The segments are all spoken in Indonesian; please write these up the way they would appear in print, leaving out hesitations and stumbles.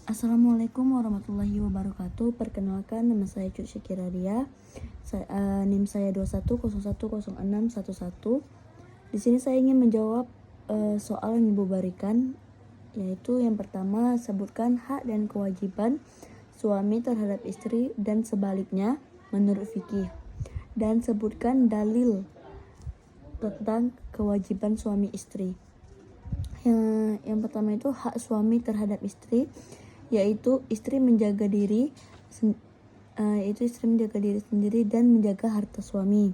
Assalamualaikum warahmatullahi wabarakatuh. Perkenalkan, nama saya Cut Syakiradia. NIM saya 21010611. Di sini saya ingin menjawab soal yang Ibu berikan, yaitu yang pertama, sebutkan hak dan kewajiban suami terhadap istri dan sebaliknya menurut fikih, dan sebutkan dalil tentang kewajiban suami istri. Yang pertama itu hak suami terhadap istri, yaitu istri menjaga diri sendiri dan menjaga harta suami.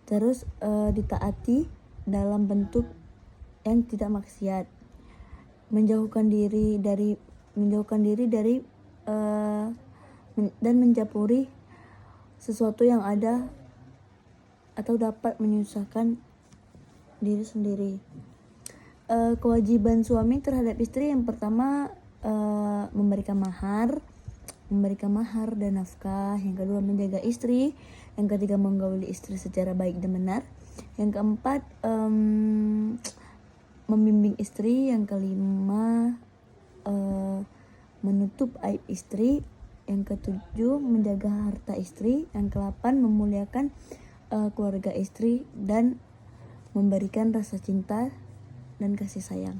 Terus ditaati dalam bentuk yang tidak maksiat, menjauhkan diri dari dan menjauhi sesuatu yang ada atau dapat menyusahkan diri sendiri. Kewajiban suami terhadap istri, yang pertama memberikan mahar dan nafkah. Yang kedua, menjaga istri. Yang ketiga, menggauli istri secara baik dan benar. Yang keempat, membimbing istri. Yang kelima, menutup aib istri. Yang ketujuh, menjaga harta istri. Yang kedelapan, memuliakan keluarga istri dan memberikan rasa cinta dan kasih sayang.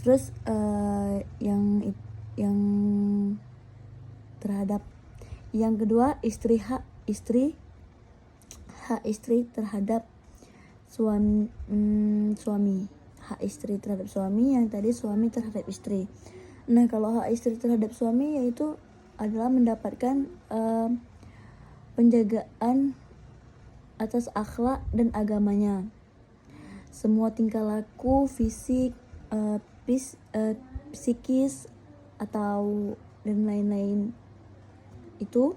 Terus yang terhadap yang kedua, hak istri terhadap suami. Hak istri terhadap suami, yang tadi suami terhadap istri. Nah, kalau hak istri terhadap suami yaitu adalah mendapatkan penjagaan atas akhlak dan agamanya. Semua tingkah laku, fisik, psikis atau dan lain-lain itu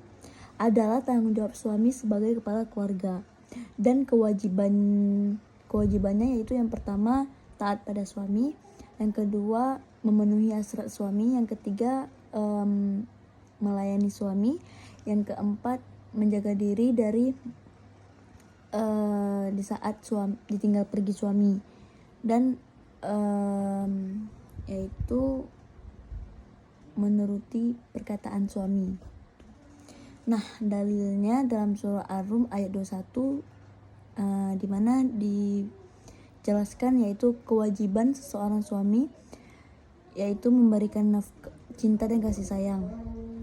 adalah tanggung jawab suami sebagai kepala keluarga. Dan kewajibannya yaitu yang pertama, taat pada suami. Yang kedua, memenuhi hasrat suami. Yang ketiga, melayani suami. Yang keempat, menjaga diri dari di saat suami ditinggal pergi suami, dan yaitu menuruti perkataan suami. Nah, dalilnya dalam surah Ar-Rum ayat 21 di mana dijelaskan yaitu kewajiban seseorang suami yaitu memberikan cinta dan kasih sayang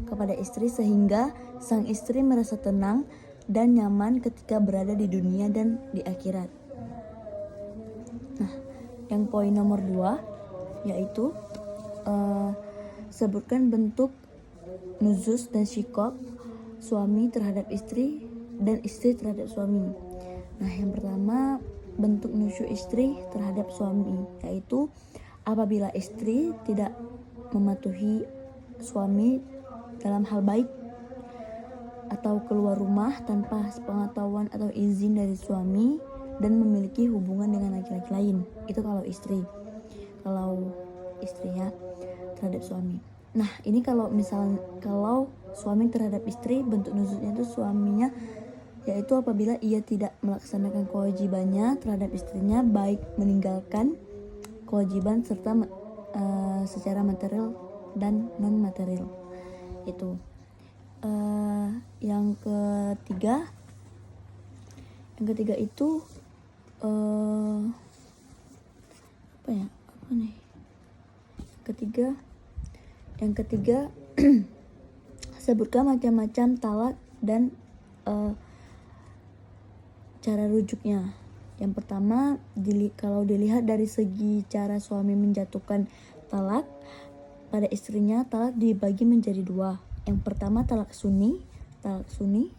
kepada istri sehingga sang istri merasa tenang dan nyaman ketika berada di dunia dan di akhirat. Nah, yang poin nomor 2 yaitu sebutkan bentuk nuzuz dan syikok suami terhadap istri dan istri terhadap suami. Nah, yang pertama, bentuk nuzuz istri terhadap suami yaitu apabila istri tidak mematuhi suami dalam hal baik atau keluar rumah tanpa sepengetahuan atau izin dari suami dan memiliki hubungan dengan laki-laki lain. Itu kalau istri ya terhadap suami. Nah, ini kalau suami terhadap istri, bentuk nuzulnya itu suaminya yaitu apabila ia tidak melaksanakan kewajibannya terhadap istrinya, baik meninggalkan kewajiban serta secara material dan non material. Itu yang ketiga itu yang ketiga sebutkan macam-macam talak dan cara rujuknya. Yang pertama, kalau dilihat dari segi cara suami menjatuhkan talak pada istrinya, talak dibagi menjadi dua. Yang pertama, talak sunni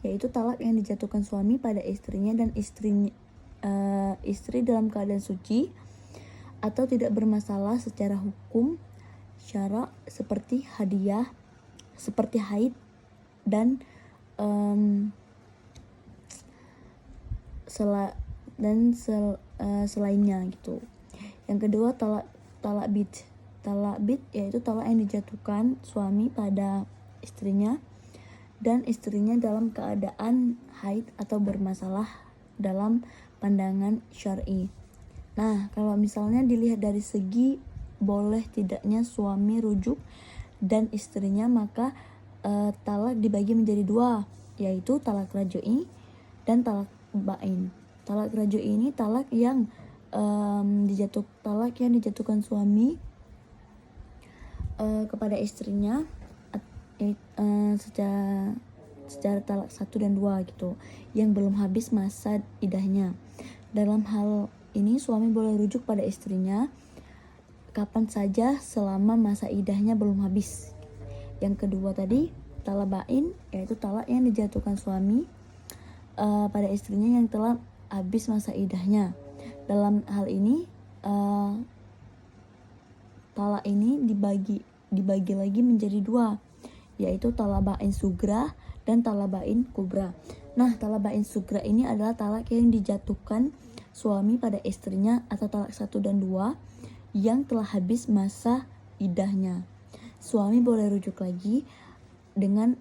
yaitu talak yang dijatuhkan suami pada istrinya dan istri dalam keadaan suci atau tidak bermasalah secara hukum syara seperti haid dan selainnya gitu. Yang kedua, talak bid yaitu talak yang dijatuhkan suami pada istrinya dan istrinya dalam keadaan haid atau bermasalah dalam pandangan syar'i. Nah, kalau misalnya dilihat dari segi boleh tidaknya suami rujuk dan istrinya, maka talak dibagi menjadi dua, yaitu talak raj'i dan talak bain. Talak raj'i ini talak yang dijatuhkan suami kepada istrinya secara talak 1 dan 2 gitu, yang belum habis masa idahnya. Dalam hal ini suami boleh rujuk pada istrinya kapan saja selama masa idahnya belum habis. Yang kedua tadi talak bain, yaitu talak yang dijatuhkan suami pada istrinya yang telah habis masa idahnya. Dalam hal ini talak ini dibagi lagi menjadi dua, yaitu talak bain sugra dan talak bain kubra. Nah, talak bain sugra ini adalah talak yang dijatuhkan suami pada istrinya atau talak 1 dan 2 yang telah habis masa idahnya. Suami boleh rujuk lagi dengan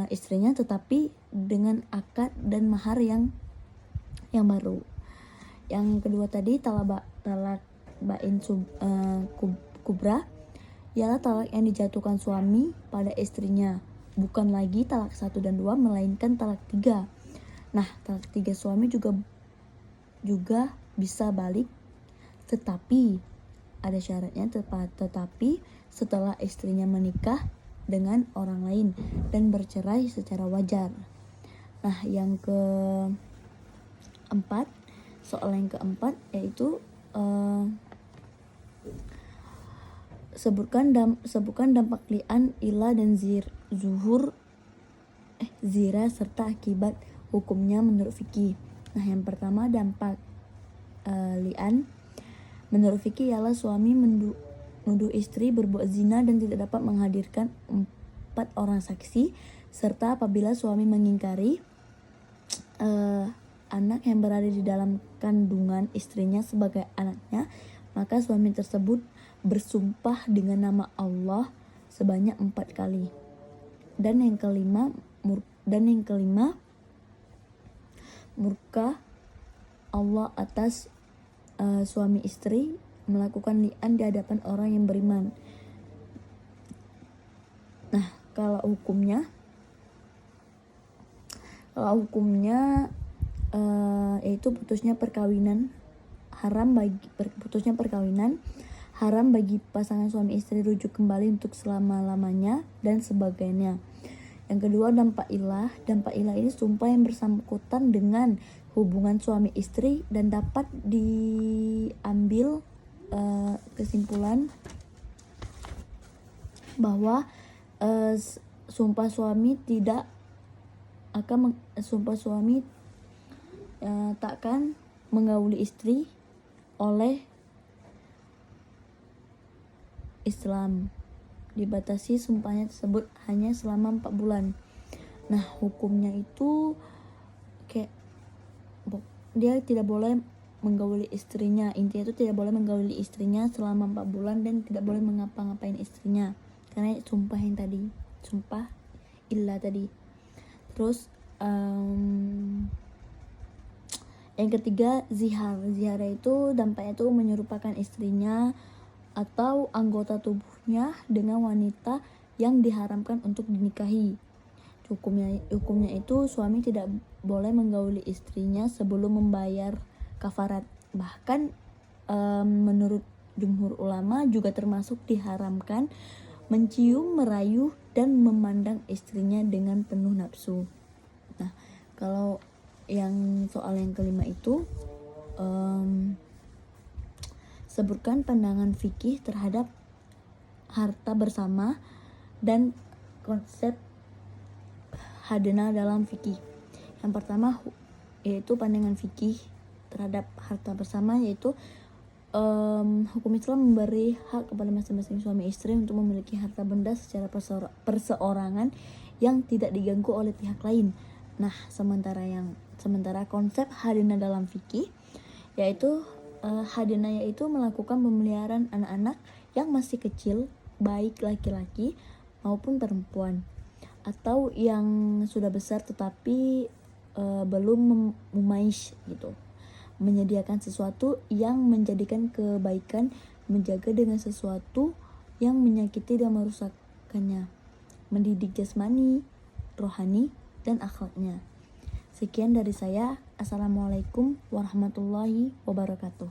istrinya, tetapi dengan akad dan mahar yang baru. Yang kedua tadi talak bain kubra ialah talak yang dijatuhkan suami pada istrinya, bukan lagi talak 1 dan 2 melainkan talak 3. Nah, talak 3 suami juga bisa balik, tetapi ada syaratnya, tetapi setelah istrinya menikah dengan orang lain dan bercerai secara wajar. Nah, yang keempat, soal yang keempat yaitu sebutkan dampak li'an, ila dan zira serta akibat hukumnya menurut fikih. Nah, yang pertama dampak li'an menurut fikih ialah suami menuduh istri berbuat zina dan tidak dapat menghadirkan 4 orang saksi, serta apabila suami mengingkari anak yang berada di dalam kandungan istrinya sebagai anaknya, maka suami tersebut bersumpah dengan nama Allah sebanyak 4 kali. Dan yang kelima murka Allah atas suami istri melakukan li'an di hadapan orang yang beriman. Nah, kalau hukumnya yaitu putusnya perkawinan haram bagi pasangan suami istri rujuk kembali untuk selama-lamanya dan sebagainya. Yang kedua dampak ilah ini sumpah yang bersangkutan dengan hubungan suami istri dan dapat diambil kesimpulan bahwa sumpah suami takkan menggauli istri oleh Islam. Dibatasi sumpahnya tersebut hanya selama 4 bulan. Nah, hukumnya itu kayak dia tidak boleh menggauli istrinya. Intinya itu tidak boleh menggauli istrinya selama 4 bulan dan tidak boleh mengapa-ngapain istrinya. Karena sumpah yang tadi, sumpah illah tadi. Terus yang ketiga zihar itu dampaknya itu menyerupakan istrinya atau anggota tubuhnya dengan wanita yang diharamkan untuk dinikahi. Hukumnya itu suami tidak boleh menggauli istrinya sebelum membayar kafarat. Bahkan menurut jumhur ulama juga termasuk diharamkan mencium, merayu, dan memandang istrinya dengan penuh nafsu. Nah, kalau yang soal yang kelima itu sebutkan pandangan fikih terhadap harta bersama dan konsep hadana dalam fikih. Yang pertama yaitu pandangan fikih terhadap harta bersama, yaitu hukum Islam memberi hak kepada masing-masing suami istri untuk memiliki harta benda secara perseorangan yang tidak diganggu oleh pihak lain. Nah, sementara konsep hadana dalam fikih yaitu hadana yaitu melakukan pemeliharaan anak-anak yang masih kecil, baik laki-laki maupun perempuan, atau yang sudah besar tetapi belum memaish gitu. Menyediakan sesuatu yang menjadikan kebaikan, menjaga dengan sesuatu yang menyakiti dan merusakkan kedudukannya, mendidik jasmani, rohani, dan akhlaknya. Sekian dari saya. Assalamualaikum warahmatullahi wabarakatuh.